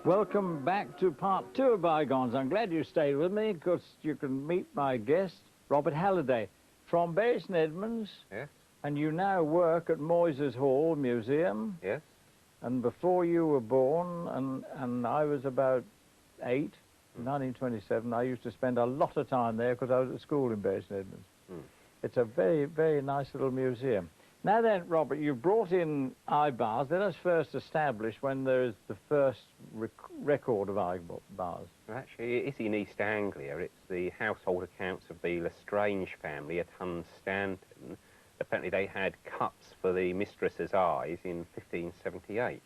Welcome back to part 2 of Bygones. I'm glad you stayed with me because you can meet my guest, Robert Halliday, from based in Edmunds. Yes. And you now work at Moyses Hall Museum. Yes. And before you were born, and I was about 8, 1927, I used to spend a lot of time there because I was at school in based in Edmunds. It's a very, very nice little museum. Now then, Robert, you brought in eyebaths. Let us first establish when there is the first record of eyebaths. Well, actually, it is in East Anglia. It's the household accounts of the Lestrange family at Hunstanton. Apparently they had cups for the mistress's eyes in 1578.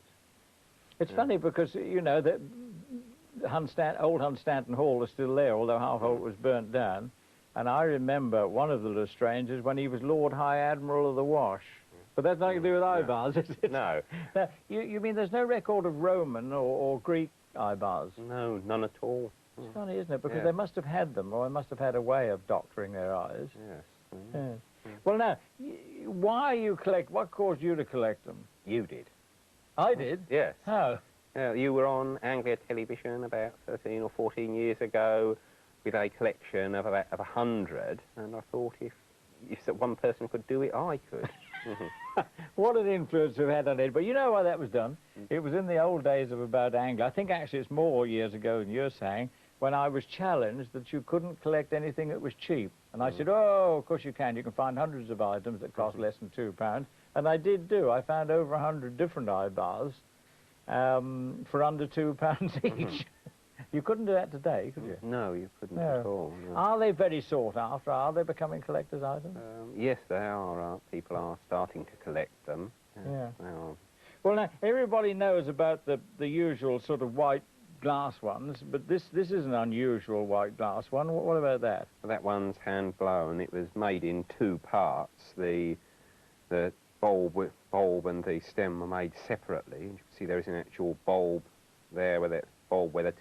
It's funny because, you know, that old Hunstanton Hall is still there, although half of it was burnt down. And I remember one of the Lestranges when he was Lord High Admiral of the Wash. But that's nothing to do with eyebaths, is it? No. Now, you mean there's no record of Roman or Greek eyebaths? No, none at all. It's funny, isn't it? Because they must have had them, or they must have had a way of doctoring their eyes. Yes. Yes. Well, now, why you collect? What caused you to collect them? You did. I did? Yes. How? You were on Anglia television about 13 or 14 years ago with a collection of about 100, and I thought if one person could do it, I could. What an influence we've had on it. But you know why that was done? It was in the old days of about Anglia. I think actually it's more years ago than you're saying, when I was challenged that you couldn't collect anything that was cheap. And I said, oh, of course you can. You can find hundreds of items that cost less than £2. And I did do. I found over 100 different eyebaths for under £2 each. You couldn't do that today, could you? No, you couldn't at all. No. Are they very sought after? Are they becoming collector's items? Yes, they are. People are starting to collect them. Yeah. They are. Well, now, everybody knows about the usual sort of white glass ones, but this is an unusual white glass one. What about that? Well, that one's hand-blown. It was made in 2 parts. The bulb and the stem were made separately. You can see there is an actual bulb there where the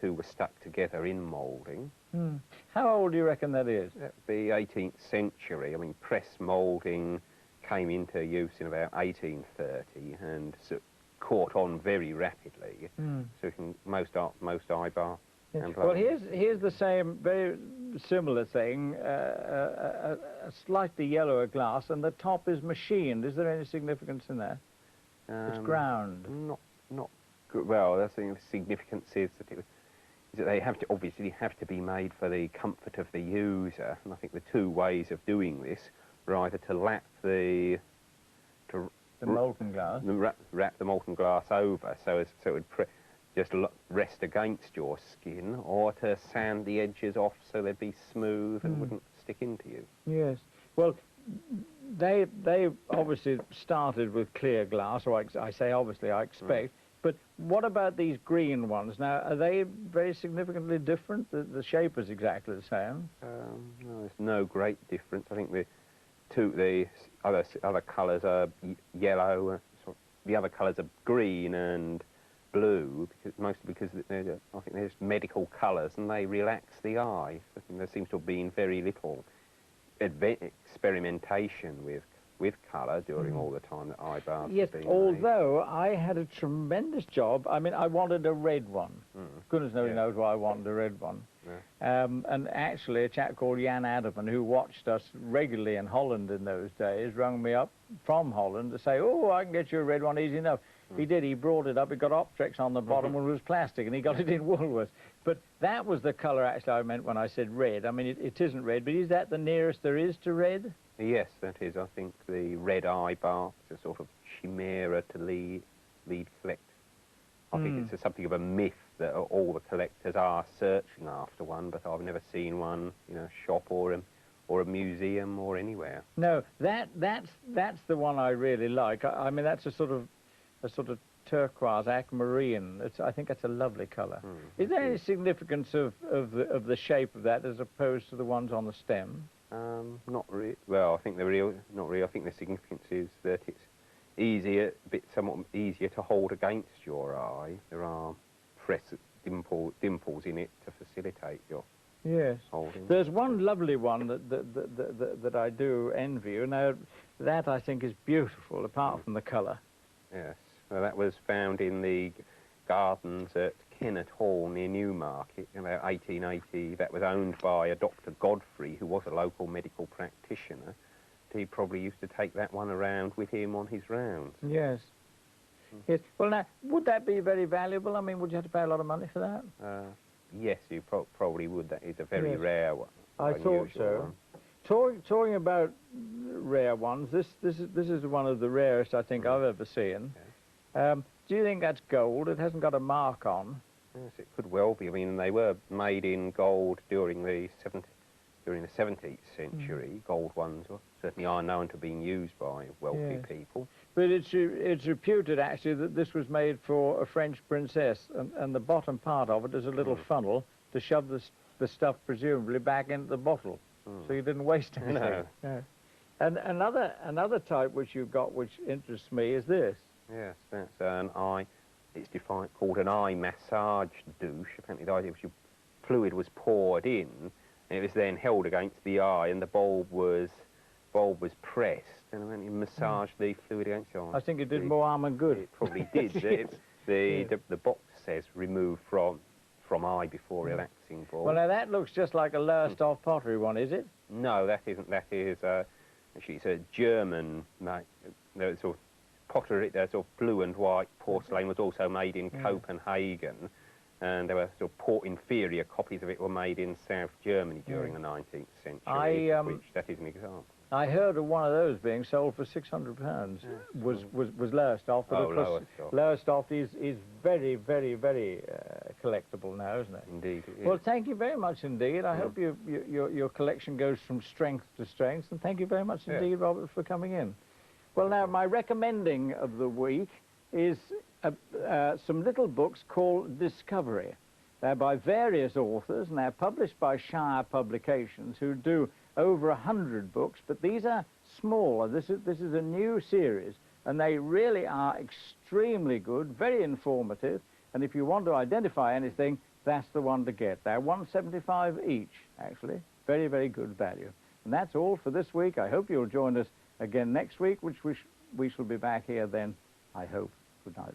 2 were stuck together in moulding. How old do you reckon that is? That would be 18th century. I mean, press moulding came into use in about 1830 and caught on very rapidly. So most eyebath. Well, here's the same, very similar thing, a slightly yellower glass, and the top is machined. Is there any significance in that? It's ground. Not good. Well, the significance is that they obviously have to be made for the comfort of the user, and I think the 2 ways of doing this are either to lap the molten glass, wrap the molten glass over so it would just rest against your skin, or to sand the edges off so they'd be smooth and wouldn't stick into you. Yes. Well, they obviously started with clear glass, or I say obviously, I expect. But what about these green ones? Now, are they very significantly different? The shape is exactly the same. No, there's no great difference. I think the other colours are yellow. The other colours are green and blue, mostly because I think there's medical colours and they relax the eye. I think there seems to have been very little experimentation with colour during all the time that eyebaths Yes, have been although I had a tremendous job. I mean, I wanted a red one. Goodness knows why I wanted a red one. And actually, a chap called Jan Adderman, who watched us regularly in Holland in those days, rang me up from Holland to say, oh, I can get you a red one easy enough. He did. He brought it up. It got Optrex on the bottom and it was plastic, and he got it in Woolworths. But that was the colour, actually, I meant when I said red. I mean, it isn't red, but is that the nearest there is to red? Yes, that is. I think the red eyebath is a sort of chimera to lead collect. I think it's something of a myth that all the collectors are searching after one, but I've never seen one in a shop or a museum or anywhere. No, that's the one I really like. I mean, that's a sort of turquoise, aquamarine. I think that's a lovely colour. Is there any significance of the shape of that as opposed to the ones on the stem? Not really. Well, I think not really. I think the significance is that it's somewhat easier to hold against your eye. There are dimples in it to facilitate your holding. There's one lovely one that I do envy you. Now, that I think is beautiful, apart from the colour. Yes. Well, that was found in the gardens at Kennett Hall near Newmarket in about 1880 that was owned by a Dr. Godfrey, who was a local medical practitioner. He probably used to take that one around with him on his rounds. Yes. Yes. Well, now, would that be very valuable? I mean, would you have to pay a lot of money for that? Yes, you probably would. That is a very Yes. rare one. I thought so. Talking about rare ones, this is one of the rarest I think I've ever seen. Okay. Do you think that's gold? It hasn't got a mark on. Yes, it could well be. I mean, they were made in gold during the 17th century. Gold ones certainly are known to being used by wealthy people. But it's reputed actually that this was made for a French princess, and the bottom part of it is a little funnel to shove the stuff presumably back into the bottle, so you didn't waste anything. No. Yeah. And another type which you've got which interests me is this. Yes, that's an eye. It's called an eye massage douche. Apparently, the idea was fluid was poured in, and it was then held against the eye, and the bulb was pressed, and then you massaged the fluid against the eye. I think it did more harm than good. It probably did. The box says remove from eye before relaxing bulb. Well, now that looks just like a lurched-off pottery one, is it? No, that isn't. That is actually it's a German sort of pottery. Sort of blue and white porcelain was also made in Copenhagen, and there were inferior copies of it were made in South Germany during the 19th century, which that is an example. I heard of one of those being sold for £600. Was Lowestoft, but of course Lowestoft is very, very, very collectible now, isn't it? Indeed. It is. Well, thank you very much indeed. I hope your collection goes from strength to strength, and thank you very much indeed, Robert, for coming in. Well, now my recommending of the week is some little books called Discovery. They're by various authors, and they're published by Shire Publications, who do over 100 books, but these are smaller. This is a new series, and they really are extremely good, very informative, and if you want to identify anything, that's the one to get. They're $1.75 each, actually. Very, very good value. And that's all for this week. I hope you'll join us again next week, which we shall be back here then, I hope. Good night.